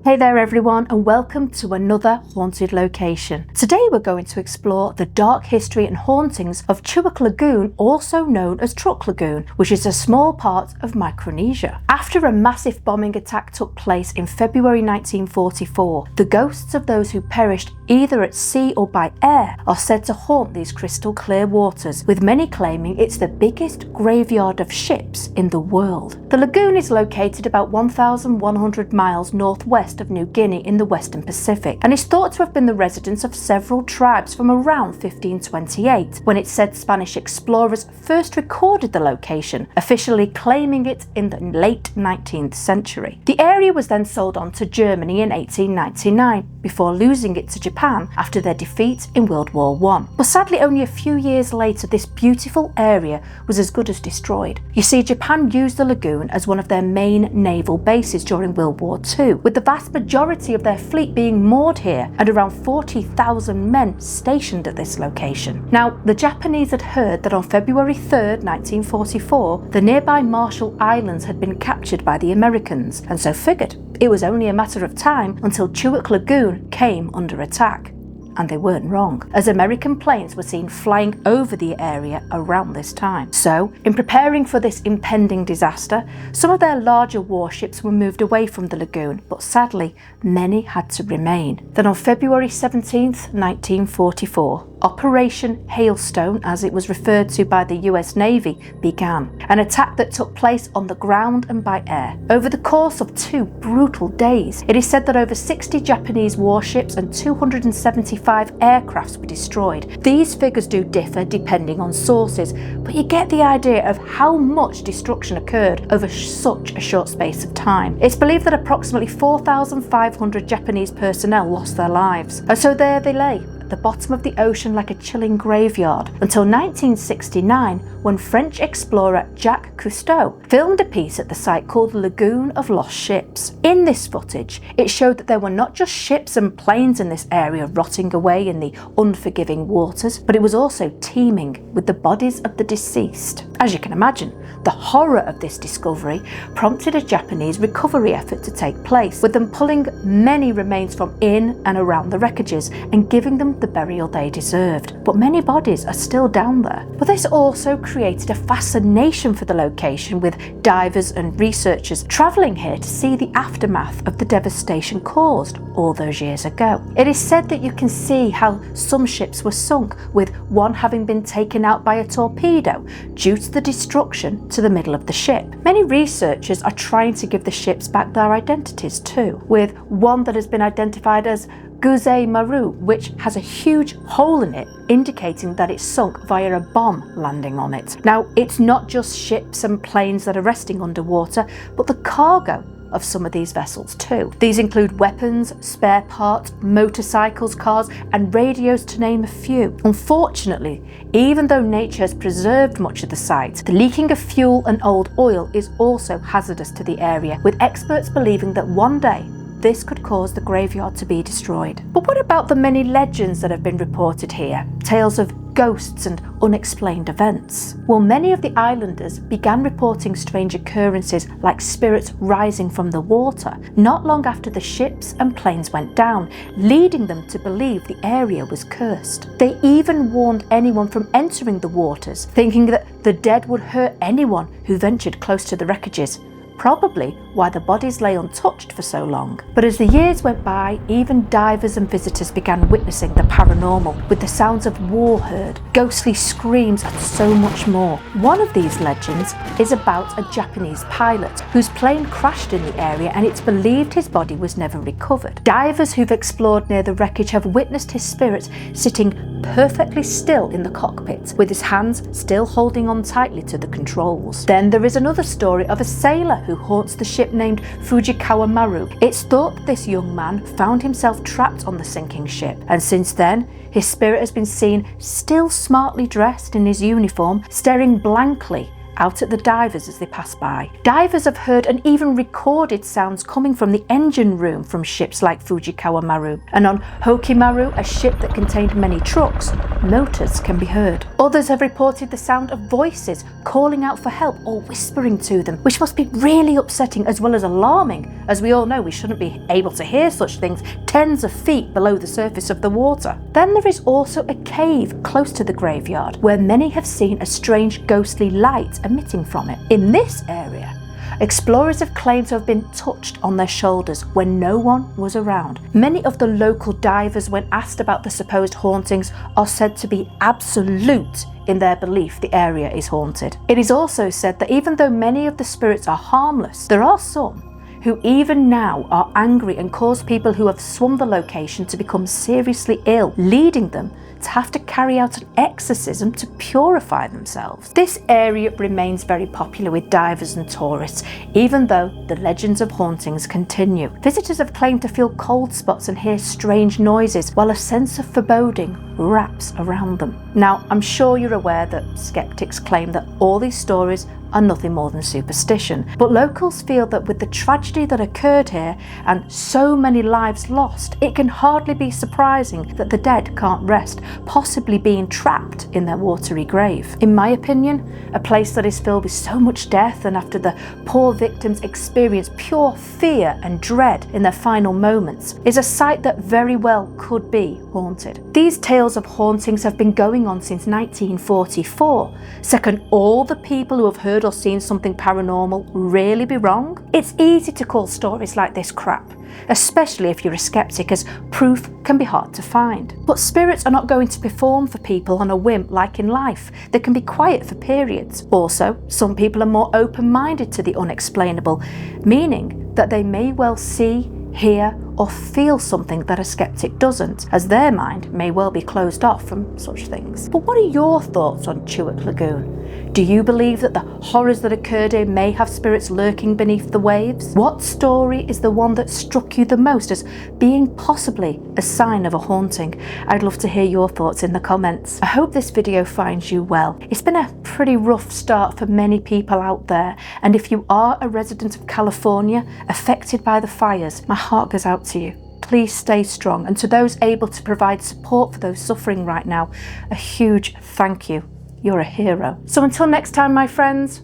Hey there everyone, and welcome to another haunted location. Today we're going to explore the dark history and hauntings of Chuuk Lagoon, also known as Truk Lagoon, which is a small part of Micronesia. After a massive bombing attack took place in February 1944, the ghosts of those who perished either at sea or by air are said to haunt these crystal clear waters, with many claiming it's the biggest graveyard of ships in the world. The lagoon is located about 1,100 miles northwest of New Guinea in the Western Pacific, and is thought to have been the residence of several tribes from around 1528, when it's said Spanish explorers first recorded the location, officially claiming it in the late 19th century. The area was then sold on to Germany in 1899, before losing it to Japan after their defeat in World War I. But sadly, only a few years later, this beautiful area was as good as destroyed. You see, Japan used the lagoon as one of their main naval bases during World War II, with the vast majority of their fleet being moored here and around 40,000 men stationed at this location. Now, the Japanese had heard that on February 3rd, 1944, the nearby Marshall Islands had been captured by the Americans, and so figured it was only a matter of time until Chuuk Lagoon came under attack. And they weren't wrong, as American planes were seen flying over the area around this time. So, in preparing for this impending disaster, some of their larger warships were moved away from the lagoon, but sadly, many had to remain. Then on February 17th, 1944, Operation Hailstone, as it was referred to by the US Navy, began. An attack that took place on the ground and by air. Over the course of 2 brutal days, it is said that over 60 Japanese warships and 275 aircrafts were destroyed. These figures do differ depending on sources, but you get the idea of how much destruction occurred over such a short space of time. It's believed that approximately 4,500 Japanese personnel lost their lives. And so there they lay, at the bottom of the ocean like a chilling graveyard, until 1969, when French explorer Jacques Cousteau filmed a piece at the site called the Lagoon of Lost Ships. In this footage, it showed that there were not just ships and planes in this area rotting away in the unforgiving waters, but it was also teeming with the bodies of the deceased. As you can imagine, the horror of this discovery prompted a Japanese recovery effort to take place, with them pulling many remains from in and around the wreckages and giving them the burial they deserved. But many bodies are still down there. But this also created a fascination for the location, with divers and researchers travelling here to see the aftermath of the devastation caused all those years ago. It is said that you can see how some ships were sunk, with one having been taken out by a torpedo due to the destruction to the middle of the ship. Many researchers are trying to give the ships back their identities too, with one that has been identified as Guzei Maru, which has a huge hole in it, indicating that it's sunk via a bomb landing on it. Now, it's not just ships and planes that are resting underwater, but the cargo of some of these vessels too. These include weapons, spare parts, motorcycles, cars, and radios, to name a few. Unfortunately, even though nature has preserved much of the site, the leaking of fuel and old oil is also hazardous to the area, with experts believing that one day this could cause the graveyard to be destroyed. But what about the many legends that have been reported here? Tales of ghosts and unexplained events? Well, many of the islanders began reporting strange occurrences like spirits rising from the water not long after the ships and planes went down, leading them to believe the area was cursed. They even warned anyone from entering the waters, thinking that the dead would hurt anyone who ventured close to the wreckages, probably why the bodies lay untouched for so long. But as the years went by, even divers and visitors began witnessing the paranormal, with the sounds of war heard, ghostly screams, and so much more. One of these legends is about a Japanese pilot whose plane crashed in the area, and it's believed his body was never recovered. Divers who've explored near the wreckage have witnessed his spirit sitting perfectly still in the cockpit, with his hands still holding on tightly to the controls. Then there is another story of a sailor who haunts the ship named Fujikawa Maru. It's thought that this young man found himself trapped on the sinking ship, and since then his spirit has been seen still smartly dressed in his uniform, staring blankly out at the divers as they pass by. Divers have heard and even recorded sounds coming from the engine room from ships like Fujikawa Maru. And on Hokimaru, a ship that contained many trucks, motors can be heard. Others have reported the sound of voices calling out for help or whispering to them, which must be really upsetting as well as alarming, as we all know we shouldn't be able to hear such things tens of feet below the surface of the water. Then there is also a cave close to the graveyard where many have seen a strange ghostly light emitting from it. In this area, explorers have claimed to have been touched on their shoulders when no one was around. Many of the local divers, when asked about the supposed hauntings, are said to be absolute in their belief the area is haunted. It is also said that even though many of the spirits are harmless, there are some who even now are angry and cause people who have swum the location to become seriously ill, leading them to have to carry out an exorcism to purify themselves. This area remains very popular with divers and tourists, even though the legends of hauntings continue. Visitors have claimed to feel cold spots and hear strange noises, while a sense of foreboding wraps around them. Now, I'm sure you're aware that skeptics claim that all these stories are nothing more than superstition, but locals feel that with the tragedy that occurred here and so many lives lost, it can hardly be surprising that the dead can't rest, possibly being trapped in their watery grave. In my opinion, a place that is filled with so much death and after the poor victims experience pure fear and dread in their final moments is a site that very well could be haunted. These tales of hauntings have been going on since 1944, so can all the people who have heard or seen something paranormal really be wrong? It's easy to call stories like this crap, especially if you're a skeptic, as proof can be hard to find. But spirits are not going to perform for people on a whim like in life. They can be quiet for periods. Also, some people are more open-minded to the unexplainable, meaning that they may well see, hear or feel something that a skeptic doesn't, as their mind may well be closed off from such things. But what are your thoughts on Chuuk Lagoon? Do you believe that the horrors that occurred here may have spirits lurking beneath the waves? What story is the one that struck you the most as being possibly a sign of a haunting? I'd love to hear your thoughts in the comments. I hope this video finds you well. It's been a pretty rough start for many people out there, and if you are a resident of California affected by the fires, my heart goes out to you. Please stay strong, and to those able to provide support for those suffering right now, a huge thank you. You're a hero. So until next time, my friends,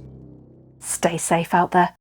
stay safe out there.